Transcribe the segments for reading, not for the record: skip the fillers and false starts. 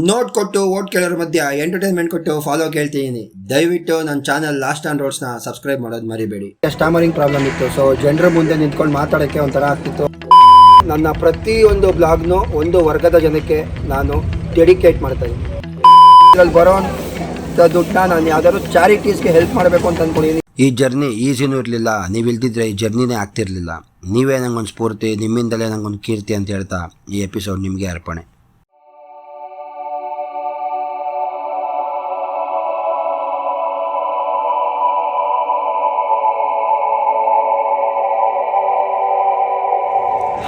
Note ಕೊಟ್ಟು vote ಕೇಳೋರ ಮಧ್ಯ entertainment ಕೊಟ್ಟು ಫಾಲೋ ಕೇಳ್ತಿದ್ದೀನಿ. ದಯವಿಟ್ಟು ನನ್ನ ಚಾನಲ್ ಲಾಸ್ಟ್ ಆನ್ ರೋಡ್ಸ್ನ ಸಬ್ಸ್ಕ್ರೈಬ್ ಮಾಡೋದು ಮರಿಬೇಡಿ. ಸ್ಟಾಮರಿಂಗ್ ಪ್ರಾಬ್ಲಮ್ ಇತ್ತು, ಸೊ ಜನರ ಮುಂದೆ ನಿಂತ್ಕೊಂಡು ಮಾತಾಡೋಕ್ಕೆ ಒಂಥರ ಆಗ್ತಿತ್ತು. ನನ್ನ ಪ್ರತಿಯೊಂದು ಬ್ಲಾಗ್ನು ಒಂದು ವರ್ಗದ ಜನಕ್ಕೆ ನಾನು ಡೆಡಿಕೇಟ್ ಮಾಡ್ತಾಯಿದ್ದೀನಿ. ಇದರಲ್ಲಿ ಬರೋ ದುಡ್ಡನ್ನ ನಾನು ಯಾವ್ದಾದ್ರು ಚಾರಿಟೀಸ್ಗೆ ಹೆಲ್ಪ್ ಮಾಡಬೇಕು ಅಂತ ಅಂದ್ಕೊಂಡಿದ್ದೀನಿ. ಈ ಜರ್ನಿ ಈಸಿನೂ ಇರಲಿಲ್ಲ, ನೀವು ಇಲ್ದಿದ್ರೆ ಈ ಜರ್ನಿನೇ ಆಗ್ತಿರ್ಲಿಲ್ಲ. ನೀವೇ ನಂಗೊಂದು ಸ್ಫೂರ್ತಿ, ನಿಮ್ಮಿಂದಲೇ ನಂಗೊಂದು ಕೀರ್ತಿ ಅಂತ ಹೇಳ್ತಾ ಈ ಎಪಿಸೋಡ್ ನಿಮಗೆ ಅರ್ಪಣೆ.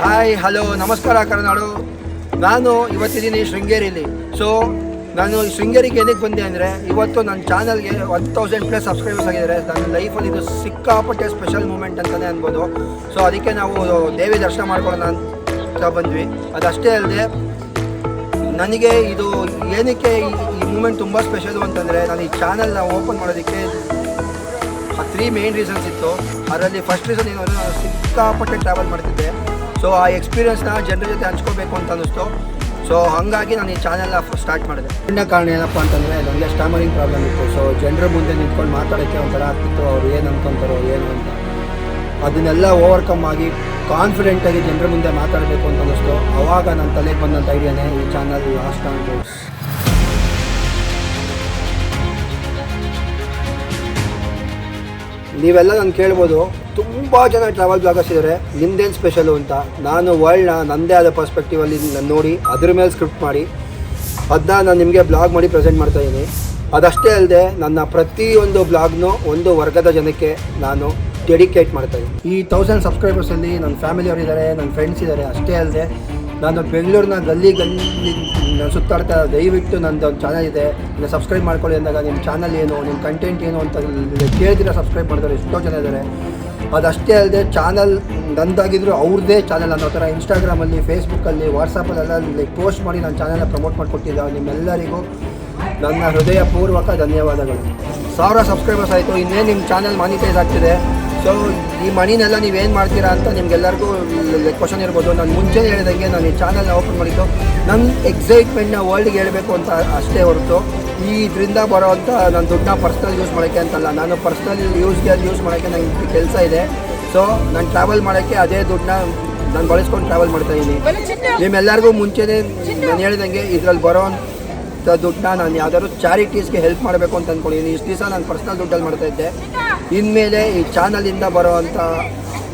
ಹಾಯ್, ಹಲೋ, ನಮಸ್ಕಾರ ಕರ್ನಾಡು. ನಾನು ಇವತ್ತಿದ್ದೀನಿ ಶೃಂಗೇರಿಯಲ್ಲಿ. ಸೊ ನಾನು ಶೃಂಗೇರಿಗೆ ಏನಕ್ಕೆ ಬಂದೆ ಅಂದರೆ, ಇವತ್ತು ನನ್ನ ಚಾನಲ್ಗೆ 1000+ ಸಬ್ಸ್ಕ್ರೈಬರ್ಸ್ ಆಗಿದ್ದಾರೆ. ನನ್ನ ಲೈಫಲ್ಲಿ ಇದು ಸಿಕ್ಕಾಪಟ್ಟೆ ಸ್ಪೆಷಲ್ ಮೂಮೆಂಟ್ ಅಂತಲೇ ಅನ್ಬೋದು. ಸೊ ಅದಕ್ಕೆ ನಾವು ದೇವಿ ದರ್ಶನ ಮಾಡ್ಕೊಳ್ಳೋಣ ಅಂತ ಬಂದ್ವಿ. ಅದಷ್ಟೇ ಅಲ್ಲದೆ ನನಗೆ ಇದು ಏನಕ್ಕೆ ಈ ಮೂಮೆಂಟ್ ತುಂಬ ಸ್ಪೆಷಲು ಅಂತಂದರೆ, ನಾನು ಈ ಚಾನಲ್ನ ಓಪನ್ ಮಾಡೋದಕ್ಕೆ 3 ಮೇನ್ ರೀಸನ್ಸ್ ಇತ್ತು. ಅದರಲ್ಲಿ ಫಸ್ಟ್ ರೀಸನ್ ಏನು ಅಂದರೆ, ನಾನು ಸಿಕ್ಕಾಪಟ್ಟೆ ಟ್ರಾವೆಲ್ ಮಾಡ್ತಿದ್ದೆ. ಸೊ ಆ ಎಕ್ಸ್ಪೀರಿಯನ್ಸ್ನ ಜನರ ಜೊತೆ ಹಂಚ್ಕೋಬೇಕು ಅಂತ ಅನ್ನಿಸ್ತು. ಸೊ ಹಾಗಾಗಿ ನಾನು ಈ ಚಾನೆಲ್ನ ಸ್ಟಾರ್ಟ್ ಮಾಡಿದೆ. ಇನ್ನ ಕಾರಣ ಏನಪ್ಪ ಅಂತಂದರೆ, ನನಗೆ ಸ್ಟಾಮರಿಂಗ್ ಪ್ರಾಬ್ಲಮ್ ಇತ್ತು. ಸೊ ಜನರ ಮುಂದೆ ನಿಂತ್ಕೊಂಡು ಮಾತಾಡೋಕ್ಕೆ ಒಂಥರ ಆಗ್ತಿತ್ತು. ಅವ್ರು ಏನು ಅಂದ್ಕೊತಾರೋ ಏನು ಅಂತ. ಅದನ್ನೆಲ್ಲ ಓವರ್ಕಮ್ ಆಗಿ ಕಾನ್ಫಿಡೆಂಟಾಗಿ ಜನರ ಮುಂದೆ ಮಾತಾಡಬೇಕು ಅಂತ ಅನ್ನಿಸ್ತು. ಆವಾಗ ನನ್ನ ತಲೆಗೆ ಬಂದಂಥ ಐಡಿಯಾನೇ ಈ ಚಾನಲ್ ಲಾಸ್ಟ್ ಆನ್ ರೋಡ್ಸ್. ನೀವೆಲ್ಲ ನಾನು ಕೇಳ್ಬೋದು, ತುಂಬ ಜನ ಟ್ರಾವೆಲ್ ಬ್ಲಾಗರ್ಸ್ ಇದ್ದಾರೆ, ನಿಮ್ದೇನು ಸ್ಪೆಷಲು ಅಂತ. ನಾನು ವರ್ಲ್ಡ್ನ ನನ್ನದೇ ಆದ ಪರ್ಸ್ಪೆಕ್ಟಿವಲ್ಲಿ ನಾನು ನೋಡಿ ಅದ್ರ ಮೇಲೆ ಸ್ಕ್ರಿಪ್ಟ್ ಮಾಡಿ ಅದನ್ನ ನಾನು ನಿಮಗೆ ಬ್ಲಾಗ್ ಮಾಡಿ ಪ್ರೆಸೆಂಟ್ ಮಾಡ್ತಾಯಿದ್ದೀನಿ. ಅದಷ್ಟೇ ಅಲ್ಲದೆ ನನ್ನ ಪ್ರತಿಯೊಂದು ಬ್ಲಾಗ್ನು ಒಂದು ವರ್ಗದ ಜನಕ್ಕೆ ನಾನು ಡೆಡಿಕೇಟ್ ಮಾಡ್ತಾಯಿದ್ದೀನಿ. ಈ 1000 ಸಬ್ಸ್ಕ್ರೈಬರ್ಸಲ್ಲಿ ನನ್ನ ಫ್ಯಾಮಿಲಿಯವರಿದ್ದಾರೆ, ನನ್ನ ಫ್ರೆಂಡ್ಸ್ ಇದ್ದಾರೆ. ಅಷ್ಟೇ ಅಲ್ಲದೆ ನಾನು ಬೆಂಗಳೂರಿನ ಗಲ್ಲಿ ನಾನು ಸುತ್ತಾಡ್ತಾ, ದಯವಿಟ್ಟು ನನ್ನದು ಒಂದು ಚಾನಲ್ ಇದೆ, ನೀವು ಸಬ್ಸ್ಕ್ರೈಬ್ ಮಾಡ್ಕೊಳ್ಳಿ ಅಂದಾಗ ನಿಮ್ಮ ಚಾನಲ್ ಏನು, ನಿಮ್ಮ ಕಂಟೆಂಟ್ ಏನು ಅಂತ ಕೇಳ್ದಿರ ಸಬ್ಸ್ಕ್ರೈಬ್ ಮಾಡಿದ್ರೆ ಎಷ್ಟೋ ಜನ ಇದ್ದಾರೆ. ಅದಷ್ಟೇ ಅಲ್ಲದೆ ಚಾನಲ್ ನಂದಾಗಿದ್ದರೂ ಅವ್ರದ್ದೇ ಚಾನಲ್ ಅನ್ನೋ ಥರ ಇನ್ಸ್ಟಾಗ್ರಾಮಲ್ಲಿ, ಫೇಸ್ಬುಕ್ಕಲ್ಲಿ, ವಾಟ್ಸಪ್ಪಲ್ಲೆಲ್ಲ ಪೋಸ್ಟ್ ಮಾಡಿ ನನ್ನ ಚಾನಲ್ನ ಪ್ರಮೋಟ್ ಮಾಡಿಕೊಟ್ಟಿದ್ದ ನಿಮ್ಮೆಲ್ಲರಿಗೂ ನನ್ನ ಹೃದಯಪೂರ್ವಕ ಧನ್ಯವಾದಗಳು. 1000 ಸಬ್ಸ್ಕ್ರೈಬರ್ಸ್ ಆಯಿತು, ಇನ್ನೇನು ನಿಮ್ಮ ಚಾನಲ್ ಮಾನಿಟೈಸ್ ಆಗ್ತಿದೆ. ಸೊ ಈ ಮನಿನೆಲ್ಲ ನೀವೇನು ಮಾಡ್ತೀರಾ ಅಂತ ನಿಮಗೆಲ್ಲರಿಗೂ ಕ್ವಶನ್ ಇರ್ಬೋದು. ನಾನು ಮುಂಚೆ ಹೇಳಿದಂಗೆ ನಾನು ಈ ಚಾನಲ್ನ ಓಪನ್ ಮಾಡಿದ್ದು ನನ್ನ ಎಕ್ಸೈಟ್ಮೆಂಟ್ನ ವರ್ಲ್ಡ್ಗೆ ಹೇಳಬೇಕು ಅಂತ ಅಷ್ಟೇ ಹೊರತು ಇದರಿಂದ ಬರೋವಂಥ ನನ್ನ ದುಡ್ಡನ್ನ ಪರ್ಸ್ನಲ್ ಯೂಸ್ ಮಾಡೋಕ್ಕೆ ಅಂತಲ್ಲ. ನಾನು ಪರ್ಸ್ನಲ್ ಯೂಸ್ ಮಾಡೋಕ್ಕೆ ನನಗೆ ಕೆಲಸ ಇದೆ. ಸೊ ನಾನು ಟ್ರಾವೆಲ್ ಮಾಡೋಕ್ಕೆ ಅದೇ ದುಡ್ಡನ್ನ ನಾನು ಬಳಸ್ಕೊಂಡು ಟ್ರಾವೆಲ್ ಮಾಡ್ತಾಯಿದ್ದೀನಿ. ನಿಮ್ಮೆಲ್ಲರಿಗೂ ಮುಂಚೆನೇ ನಾನು ಹೇಳಿದಂಗೆ ಇದರಲ್ಲಿ ಬರೋವಂಥ ದುಡ್ಡನ್ನ ನಾನು ಯಾವ್ದಾದ್ರು ಚಾರಿಟೀಸ್ಗೆ ಹೆಲ್ಪ್ ಮಾಡಬೇಕು ಅಂತ ಅಂದ್ಕೊಂಡಿದ್ದೀನಿ. ಇಷ್ಟು ದಿವಸ ನಾನು ಪರ್ಸ್ನಲ್ ದುಡ್ಡಲ್ಲಿ ಮಾಡ್ತಾಯಿದ್ದೆ. ಇನ್ಮೇಲೆ ಈ ಚಾನಲಿಂದ ಬರೋವಂಥ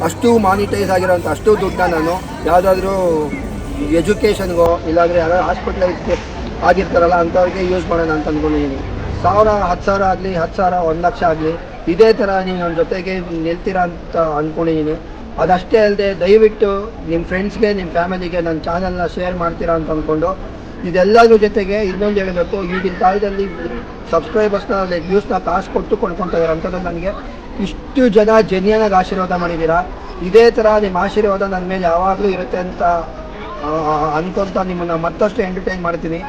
ಅಷ್ಟು ಮಾನಿಟೈಸ್ ಆಗಿರೋವಂಥ ಅಷ್ಟು ದುಡ್ಡನ್ನ ನಾನು ಯಾವುದಾದ್ರೂ ಎಜುಕೇಷನ್ಗೋ ಇಲ್ಲಾಂದರೆ ಯಾವ್ದಾದ್ರು ಹಾಸ್ಪಿಟ್ಲಿಗೆ ಆಗಿರ್ತಾರಲ್ಲ ಅಂಥವ್ರಿಗೆ ಯೂಸ್ ಮಾಡೋಣ ಅಂತ ಅಂದ್ಕೊಂಡಿದ್ದೀನಿ. 1000, 10,000 ಆಗಲಿ, 10,000, 1 ಲಕ್ಷ ಆಗಲಿ, ಇದೇ ಥರ ನೀವು ನನ್ನ ಜೊತೆಗೆ ನಿಲ್ತೀರಾ ಅಂತ ಅಂದ್ಕೊಂಡಿದ್ದೀನಿ. ಅದಷ್ಟೇ ಅಲ್ಲದೆ ದಯವಿಟ್ಟು ನಿಮ್ಮ ಫ್ರೆಂಡ್ಸ್ಗೆ, ನಿಮ್ಮ ಫ್ಯಾಮಿಲಿಗೆ ನನ್ನ ಚಾನಲ್ನ ಶೇರ್ ಮಾಡ್ತೀರಾ ಅಂತ ಅಂದ್ಕೊಂಡು, ಇದೆಲ್ಲದ್ರ ಜೊತೆಗೆ ಇನ್ನೊಂದು ಹೇಳಬೇಕು, ಈಗಿನ ಕಾಲದಲ್ಲಿ ಸಬ್ಸ್ಕ್ರೈಬರ್ಸ್ನ ವ್ಯೂಸ್ನ ಕಾಸು ಕೊಟ್ಟು ಕೊಂಡ್ಕೊತಾ ಇದ್ದಾರೆ ಅಂಥದ್ದು. ನನಗೆ ಇಷ್ಟು ಜನ ಜೆನ್ಯನಾಗಿ ಆಶೀರ್ವಾದ ಮಾಡಿದ್ದೀರಾ. ಇದೇ ಥರ ನಿಮ್ಮ ಆಶೀರ್ವಾದ ನನ್ನ ಮೇಲೆ ಯಾವಾಗಲೂ ಇರುತ್ತೆ ಅಂತ ಅಂದ್ಕೊತ ನಿಮ್ಮನ್ನು ಮತ್ತಷ್ಟು ಎಂಟರ್ಟೈನ್ ಮಾಡ್ತೀನಿ.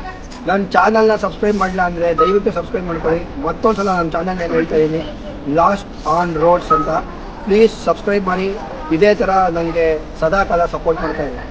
ನನ್ನ ಚಾನಲ್ನ ಸಬ್ಸ್ಕ್ರೈಬ್ ಮಾಡಲ್ಲ ಅಂದರೆ ದಯವಿಟ್ಟು ಸಬ್ಸ್ಕ್ರೈಬ್ ಮಾಡ್ಕೊಳ್ಳಿ. ಮತ್ತೊಂದು ಸಲ ನನ್ನ ಚಾನಲ್ನ ಹೇಳ್ತಾ ಇದ್ದೀನಿ, ಲಾಸ್ಟ್ ಆನ್ ರೋಡ್ಸ್ ಅಂತ. ಪ್ಲೀಸ್ ಸಬ್ಸ್ಕ್ರೈಬ್ ಮಾಡಿ. ಇದೇ ಥರ ನನಗೆ ಸದಾಕಾಲ ಸಪೋರ್ಟ್ ಮಾಡ್ತಾಯಿದ್ದೀನಿ.